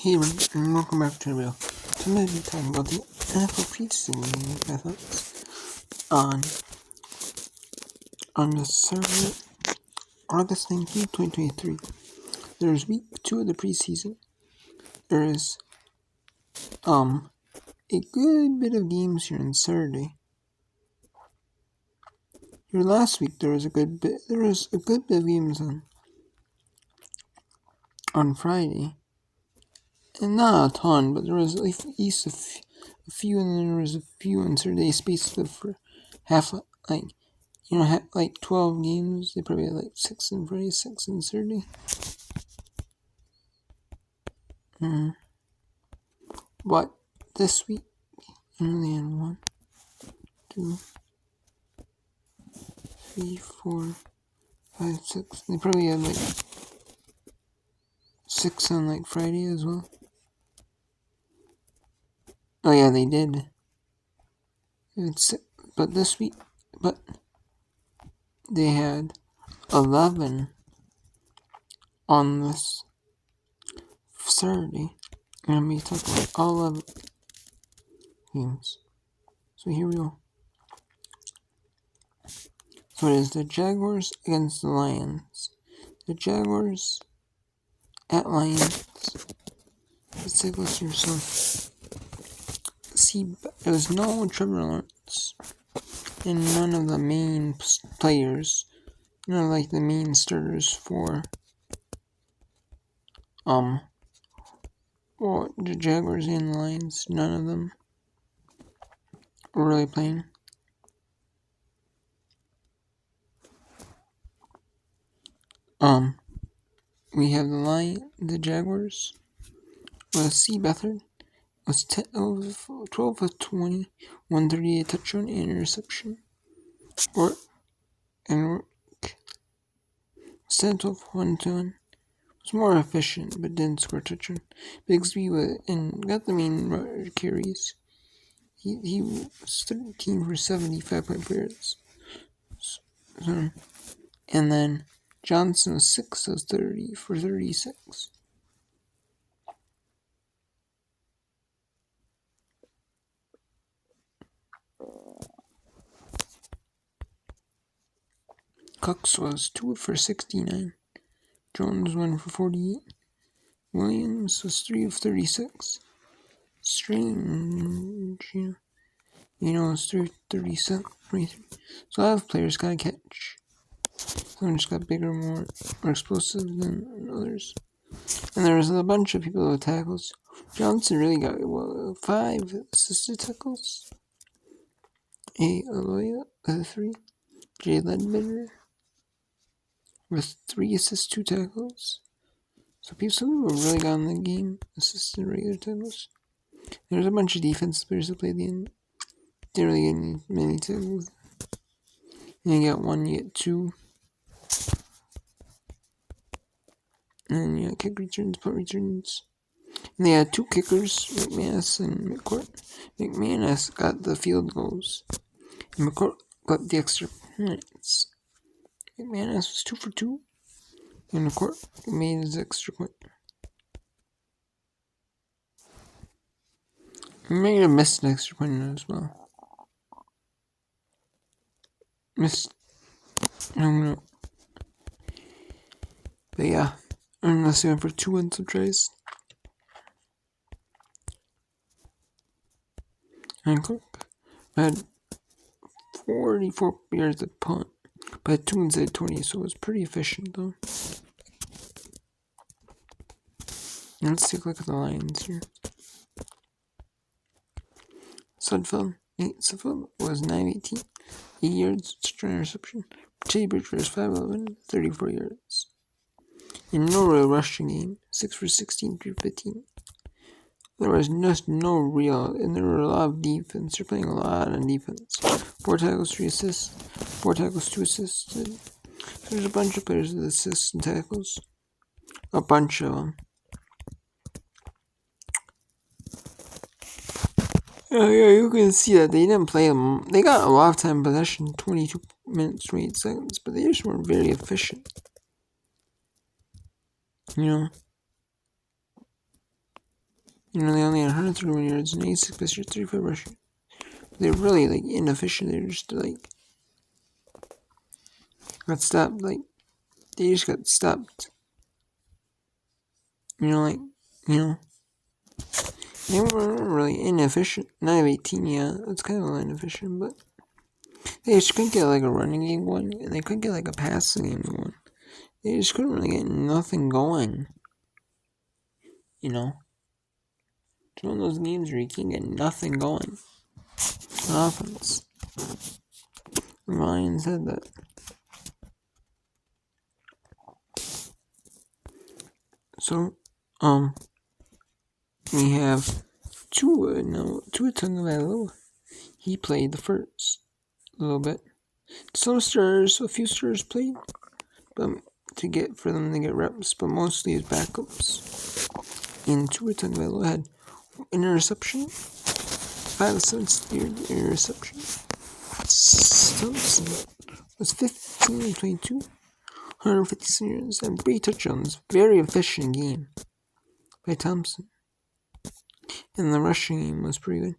Hey everyone, and welcome back to the video. So I'm going to be talking about the NFL preseason methods on the Saturday, August 19th, 2023. There's week 2 of the preseason. There is a good bit of games here on Saturday. Here last week there was a good bit of games on Friday. And not a ton, but there was at least a few, and then there was a few on Saturday spaced for half, like 12 games. They probably had like 6 on Friday, 6 on Saturday. But this week, they only had 1, 2, 3, 4, 5, 6. They probably had like 6 on like Friday as well. Oh yeah, they did. But this week, they had 11 on this Saturday. And I'm going to talk about all 11 games. So here we go. So it is the Jaguars against the Lions. The Jaguars at Lions. Let's take a look here. So, there was no Trevor Lawrence, and none of the main players, none of like the main starters for the Jaguars and the Lions. None of them were really playing. We have the Jaguars with C. Beathard was 12 of 20, 138 touchdown and interception. And instead of 1-1, was more efficient but didn't score a touchdown. Bigsby got the main carries. He was 13 for 75.4 yards. And then Johnson was 6 of 30 for 36. Cox was 2 for 69. Jones 1 for 48. Williams was 3 of 36. Strange, it's 3 of 37, 23. So a lot of players got a catch. Some just got bigger, more explosive than others. And there was a bunch of people with tackles. Johnson really got 5 assisted tackles. Aloya with 3. Jay Ledbetter with 3 assists, 2 tackles. So some people really got in the game, assisted regular tackles. There's a bunch of defensive players that played the end. Didn't really get many tackles. And you got 1, you get 2. And you got kick returns, punt returns. And they had 2 kickers, McManus and McCourt. McManus got the field goals. And McCourt got the extra points. McManus was 2 for 2. And McCourt made his extra point. He may have missed an extra point as well. I don't know. But yeah. Unless he went for 2 and some tries. And Cook had 44 yards of punt, but 2 inside 20, so it was pretty efficient though. And let's take a look at the Lions here. Sudfeld was 9-18, 8 yards, touchdown interception. Teddy Bridgewater was 5-11, 34 yards. In no real rushing game, 6 for 16, 315. There was just no real, and there were a lot of defense. They're playing a lot on defense. 4 tackles, 3 assists. 4 tackles, 2 assists. There's a bunch of players with assists and tackles. A bunch of them. Yeah, you can see that they didn't play them. They got a lot of time possession, 22 minutes, 28 seconds, but they just weren't very efficient. They only had 131 yards and 86 pass yards, 35 rushing. They're really inefficient. They're just got stopped. They just got stopped. They were really inefficient. 9 of 18, yeah, that's kind of inefficient, but they just couldn't get a running game going, and they couldn't get a passing game going. They just couldn't really get nothing going. It's one of those games where you can't get nothing going on offense. The Lions had that. So, we have Tua Tagovailoa. He played the first a little bit. A few stars played, but for them to get reps, but mostly as backups. And Tua Tagovailoa had interception, 5-7 interception. Thompson was 15-22, 157 yards and 3 touchdowns. Very efficient game by Thompson. And the rushing game was pretty good.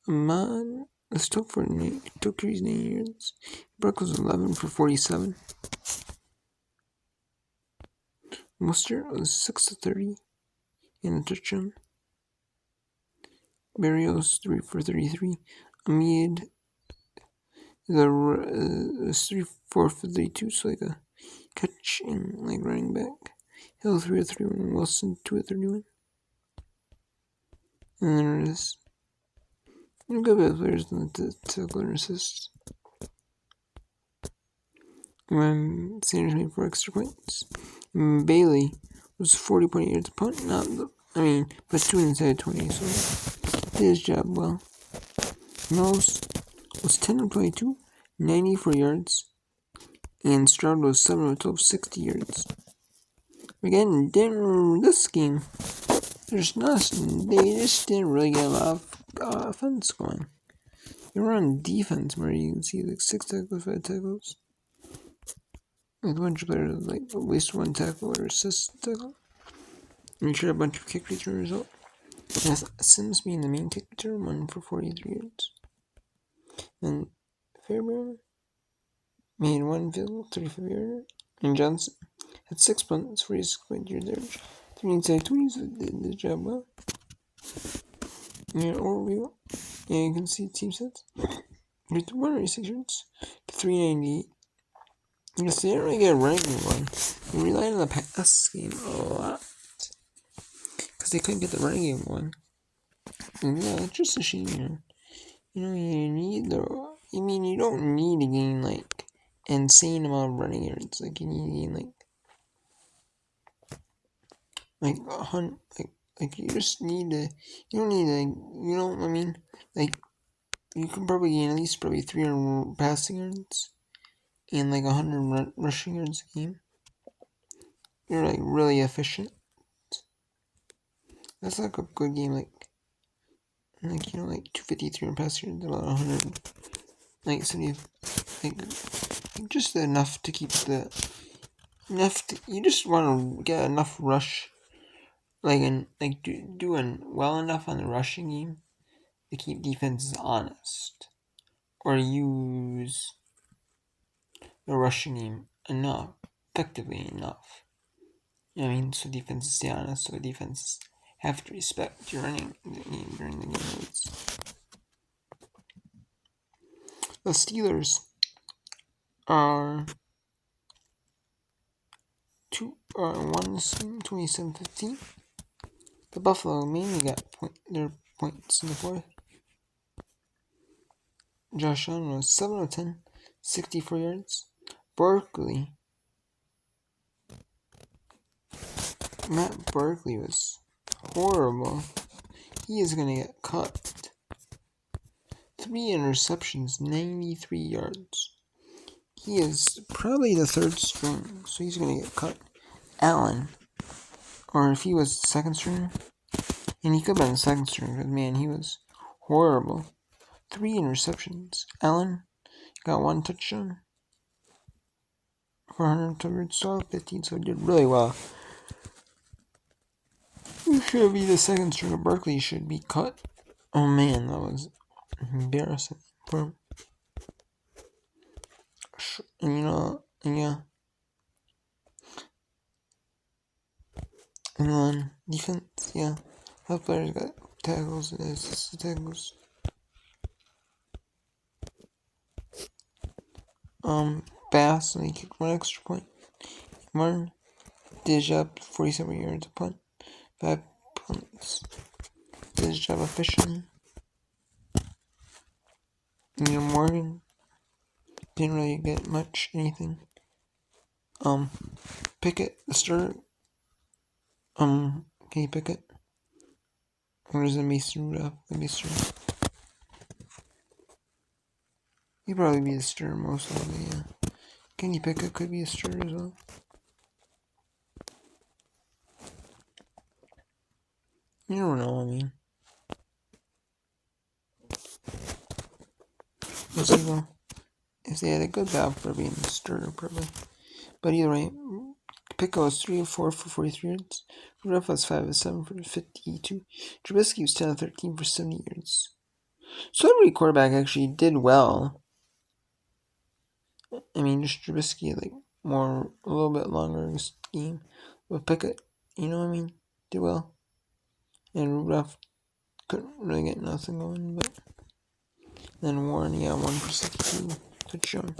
Ahmad was took 9 yards. Brock was 11 for 47. Mustard was 6-30 in a touchdown. Barrios 3 for 33. Ahmed was 3 for 32, so a catch in running back. Hill 3 of 31. Wilson 2 of 31. And then there's a good bit of players in the tackle and assists. When Sanders made 4 extra points. Bailey was 40.8 yards a punt. But 2 inside 20, so did his job well. Mills was 10 of 22, 94 yards. And Stroud was 7 of 12, 60 yards. Again, this game, they just didn't really get a lot of offense going. They were on defense where you can see 6 tackles, 5 tackles. With a bunch of players at least 1 tackle or assist tackle. And sure a bunch of kick return result. With Sims being the main kick return, 1 for 43 yards. Then Fairbairn made 1 field goal, 35 yards. And Johnson had 6 punts, 46.0 yards. 3 inside 20s, so did the job well. And overview. And you can see team sets. 186 yards, 398. Because they didn't really get a running one. They relied on the pass game a lot. Because they couldn't get the running game going. And yeah, it's just a shame, you don't need to gain, insane amount of running yards. You need to gain, you just need to, you don't need to, you can probably gain at least 300 passing yards and 100 rushing yards a game. You're really efficient. That's a good game, 253 passing yards, about 100, 70, just enough to keep you just want to get enough rush, doing well enough on the rushing game to keep defenses honest, or use the rushing game effectively enough. So defenses stay honest, so defenses have to respect your running game during the game modes. The Steelers are 1 this game, 27-15. The Buffalo mainly got their points in the fourth. Josh Allen was 7 of 10, 64 yards. Matt Barkley was horrible. He is going to get cut. 3 interceptions, 93 yards. He is probably the 3rd string, so he's going to get cut. Allen, or if he was the 2nd string, and he could have been the 2nd string, but man, he was horrible. 3 interceptions. Allen got 1 touchdown, 400 yards, 15, so he did really well. Who should be the second stringer? Barkley should be cut. Oh man, that was embarrassing for him. And yeah. And then defense, yeah. Health players got tackles and assist tackles. Bass, and he kicked one extra point. Martin did his job, 47 yards a punt. 5 punts. Did his job efficiently. Morgan didn't really get much anything. Pickett, the starter. Kenny Pickett. Or is it Mason Rudolph? The Mason. He'd probably be the starter most likely, yeah. Kenny Pickett could be a starter as well. You never know, I mean. Let's see though. If they had a good battle for being the starter, probably. But either way, Pickett was 3 of 4 for 43 yards. Rudolph was 5 of 7 for 52. Trubisky was 10 of 13 for 70 yards. So every quarterback actually did well. I mean, just Trubisky, like, a little bit longer in this game. But Pickett, you know what I mean? Did well. And Rudolph couldn't really get nothing going, but then Warren, 1 for 62 touchdown.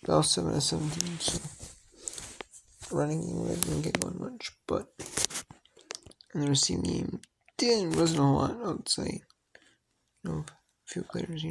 Bell 7 of 17, so running game really didn't get going much, but in the receiving game wasn't a whole lot outside. A few players,